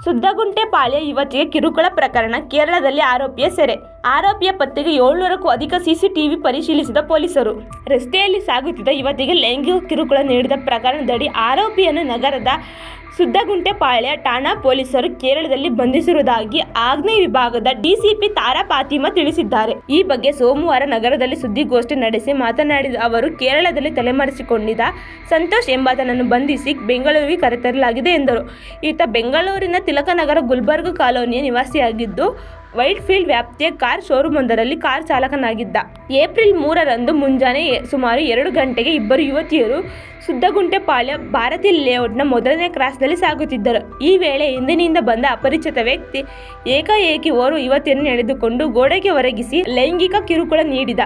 ಸುದ್ದಗುಂಟೆಪಾಳ್ಯ ಯುವತಿಗೆ ಕಿರುಕುಳ ಪ್ರಕರಣ, ಕೇರಳದಲ್ಲಿ ಆರೋಪಿಯ ಸೆರೆ. ಆರೋಪಿಯ ಪತ್ತೆಗೆ 700ಕ್ಕೂ ಅಧಿಕ ಸಿಸಿಟಿವಿ ಪರಿಶೀಲಿಸಿದ ಪೊಲೀಸರು. ರಸ್ತೆಯಲ್ಲಿ ಸಾಗುತ್ತಿದ್ದ ಯುವತಿಗೆ ಲೈಂಗಿಕ ಕಿರುಕುಳ ನೀಡಿದ ಪ್ರಕರಣದಡಿ ಆರೋಪಿಯನ್ನು ನಗರದ ಸುದ್ದಗುಂಟೆಪಾಳ್ಯ ಠಾಣಾ ಪೊಲೀಸರು ಕೇರಳದಲ್ಲಿ ಬಂಧಿಸಿರುವುದಾಗಿ ಆಗ್ನೇಯ ವಿಭಾಗದ ಡಿಸಿಪಿ ತಾರಾ ಫಾತಿಮಾ ತಿಳಿಸಿದ್ದಾರೆ. ಈ ಬಗ್ಗೆ ಸೋಮವಾರ ನಗರದಲ್ಲಿ ಸುದ್ದಿಗೋಷ್ಠಿ ನಡೆಸಿ ಮಾತನಾಡಿದ ಅವರು, ಕೇರಳದಲ್ಲಿ ತಲೆಮರೆಸಿಕೊಂಡಿದ್ದ ಸಂತೋಷ್ ಎಂಬಾತನನ್ನು ಬಂಧಿಸಿ ಬೆಂಗಳೂರಿಗೆ ಕರೆತರಲಾಗಿದೆ ಎಂದರು. ಈತ ಬೆಂಗಳೂರಿನ ತಿಲಕನಗರ ಗುಲ್ಬರ್ಗ ಕಾಲೋನಿಯ ನಿವಾಸಿಯಾಗಿದ್ದು, ವೈಟ್ಫೀಲ್ಡ್ ವ್ಯಾಪ್ತಿಯ ಕಾರ್ ಶೋರೂಮೊಂದರಲ್ಲಿ ಕಾರ್ ಚಾಲಕನಾಗಿದ್ದ. ಏಪ್ರಿಲ್ 3ರಂದು ಮುಂಜಾನೆ ಸುಮಾರು 2 ಗಂಟೆಗೆ ಇಬ್ಬರು ಯುವತಿಯರು ಸುದ್ದಗುಂಟೆಪಾಳ್ಯ ಭಾರತಿ ಲೇಔಟ್ನ ಮೊದಲನೇ ಕ್ರಾಸ್ನಲ್ಲಿ ಸಾಗುತ್ತಿದ್ದರು. ಈ ವೇಳೆ ಹಿಂದಿನಿಂದ ಬಂದ ಅಪರಿಚಿತ ವ್ಯಕ್ತಿ ಏಕಾಏಕಿ ಓರ್ವ ಯುವತಿಯನ್ನು ಎಳೆದುಕೊಂಡು ಗೋಡೆಗೆ ಒರಗಿಸಿ ಲೈಂಗಿಕ ಕಿರುಕುಳ ನೀಡಿದ.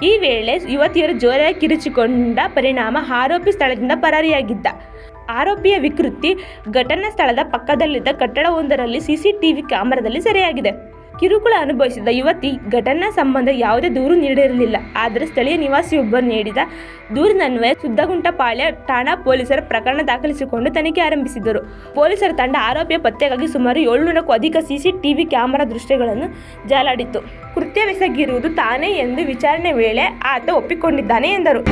ಈ ವೇಳೆ ಯುವತಿಯರು ಜೋರಾಗಿ ಕಿರುಚಿಕೊಂಡ ಪರಿಣಾಮ ಆರೋಪಿ ಸ್ಥಳದಿಂದ ಪರಾರಿಯಾಗಿದ್ದ. ಆರೋಪಿಯ ವಿಕೃತಿ ಘಟನಾ ಸ್ಥಳದ ಪಕ್ಕದಲ್ಲಿದ್ದ ಕಟ್ಟಡವೊಂದರಲ್ಲಿ ಸಿಸಿಟಿವಿ ಕ್ಯಾಮೆರಾದಲ್ಲಿ ಸೆರೆಯಾಗಿದೆ. ಕಿರುಕುಳ ಅನುಭವಿಸಿದ ಯುವತಿ ಘಟನಾ ಸಂಬಂಧ ಯಾವುದೇ ದೂರು ನೀಡಿರಲಿಲ್ಲ. ಆದರೆ ಸ್ಥಳೀಯ ನಿವಾಸಿಯೊಬ್ಬರು ನೀಡಿದ ದೂರಿನನ್ವಯ ಸುದ್ದಗುಂಟೆಪಾಳ್ಯ ಠಾಣಾ ಪೊಲೀಸರು ಪ್ರಕರಣ ದಾಖಲಿಸಿಕೊಂಡು ತನಿಖೆ ಆರಂಭಿಸಿದರು. ಪೊಲೀಸರ ತಂಡ ಆರೋಪಿಯ ಪತ್ತೆಗಾಗಿ ಸುಮಾರು 700ಕ್ಕೂ ಅಧಿಕ ಸಿಸಿಟಿವಿ ಕ್ಯಾಮೆರಾ ದೃಶ್ಯಗಳನ್ನು ಜಾಲಾಡಿತು. ಕೃತ್ಯವೆಸಗಿರುವುದು ತಾನೇ ಎಂದು ವಿಚಾರಣೆ ವೇಳೆ ಆತ ಒಪ್ಪಿಕೊಂಡಿದ್ದಾನೆ ಎಂದರು.